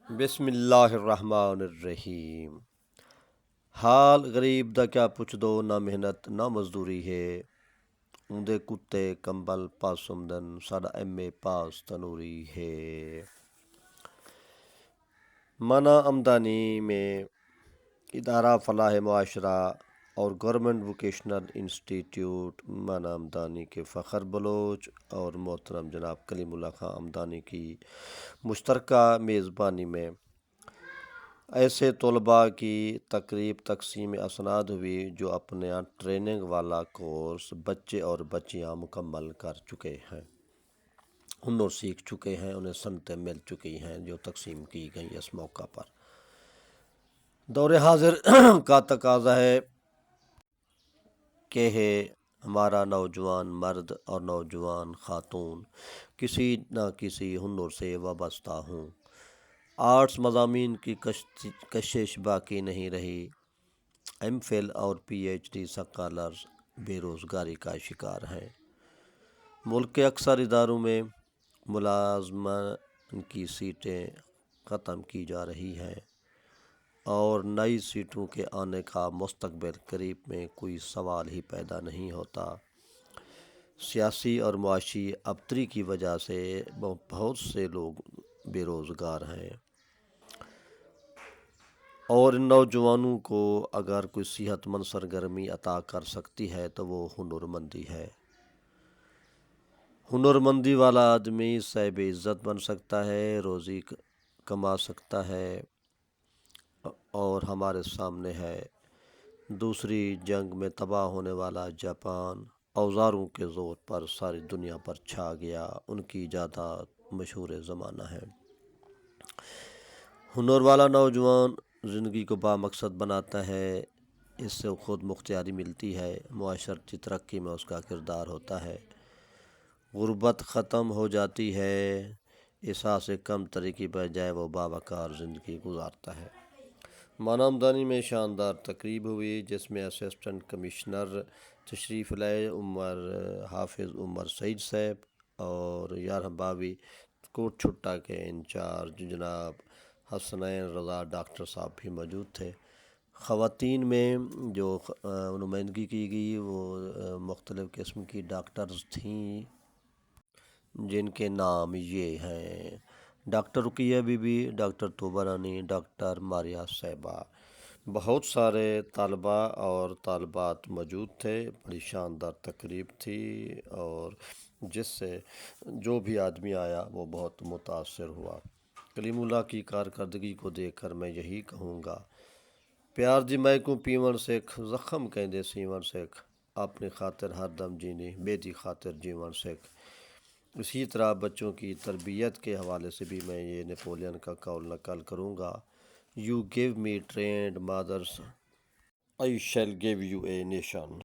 بسم اللہ الرحمن الرحیم۔ حال غریب دا کیا پوچھ دو، نہ محنت نہ مزدوری ہے، اندے کتے کمبل پاسمدن، ساڈا ایم اے پاس تنوری ہے۔ منع آمدنی میں ادارہ فلاح معاشرہ اور گورنمنٹ ووکیشنل انسٹیٹیوٹ منع آمدنی کے فخر بلوچ اور محترم جناب کلیم اللہ خان آمدنی کی مشترکہ میزبانی میں ایسے طلباء کی تقریب تقسیم اسناد ہوئی جو اپنے ٹریننگ والا کورس بچے اور بچیاں مکمل کر چکے ہیں، ہنر سیکھ چکے ہیں، انہیں سنتیں مل چکی ہیں جو تقسیم کی گئی اس موقع پر۔ دور حاضر کا تقاضا ہے کہ ہمارا نوجوان مرد اور نوجوان خاتون کسی نہ کسی ہنر سے وابستہ ہوں۔ آرٹس مضامین کی کشش باقی نہیں رہی، ایم فل اور پی ایچ ڈی اسکالرز بے روزگاری کا شکار ہیں۔ ملک کے اکثر اداروں میں ملازمین کی سیٹیں ختم کی جا رہی ہیں اور نئی سیٹوں کے آنے کا مستقبل قریب میں کوئی سوال ہی پیدا نہیں ہوتا۔ سیاسی اور معاشی ابتری کی وجہ سے بہت سے لوگ بے روزگار ہیں، اور ان نوجوانوں کو اگر کوئی صحت مند سرگرمی عطا کر سکتی ہے تو وہ ہنر مندی ہے۔ ہنر مندی والا آدمی صاحب عزت بن سکتا ہے، روزی کما سکتا ہے، اور ہمارے سامنے ہے دوسری جنگ میں تباہ ہونے والا جاپان، اوزاروں کے زور پر ساری دنیا پر چھا گیا، ان کی ایجادات مشہور زمانہ ہے۔ ہنر والا نوجوان زندگی کو بامقصد بناتا ہے، اس سے خود مختاری ملتی ہے، معاشرتی ترقی میں اس کا کردار ہوتا ہے، غربت ختم ہو جاتی ہے، احساس کم تری کی بجائے وہ باوقار زندگی گزارتا ہے۔ منع آمدنی میں شاندار تقریب ہوئی جس میں اسسٹنٹ کمشنر تشریف لائے حافظ عمر سعید صاحب اور 11 کوٹ چھٹا کے انچارج جناب حسنین رضا ڈاکٹر صاحب بھی موجود تھے۔ خواتین میں جو نمائندگی کی گئی وہ مختلف قسم کی ڈاکٹرز تھیں، جن کے نام یہ ہیں: ڈاکٹر رقیہ بی بی، ڈاکٹر طوبہ رانی، ڈاکٹر ماریہ صاحبہ۔ بہت سارے طلباء اور طالبات موجود تھے، بڑی شاندار تقریب تھی، اور جس سے جو بھی آدمی آیا وہ بہت متاثر ہوا۔ کلیم اللہ کی کارکردگی کو دیکھ کر میں یہی کہوں گا، پیار دی میں کو پیون سکھ، زخم کہندے سیون سکھ، اپنی خاطر ہر دم جینی، بیٹی خاطر جیون سکھ۔ اسی طرح بچوں کی تربیت کے حوالے سے بھی میں یہ نیپولین کا قول نقل کروں گا: You give me trained mothers, I shall give you a nation۔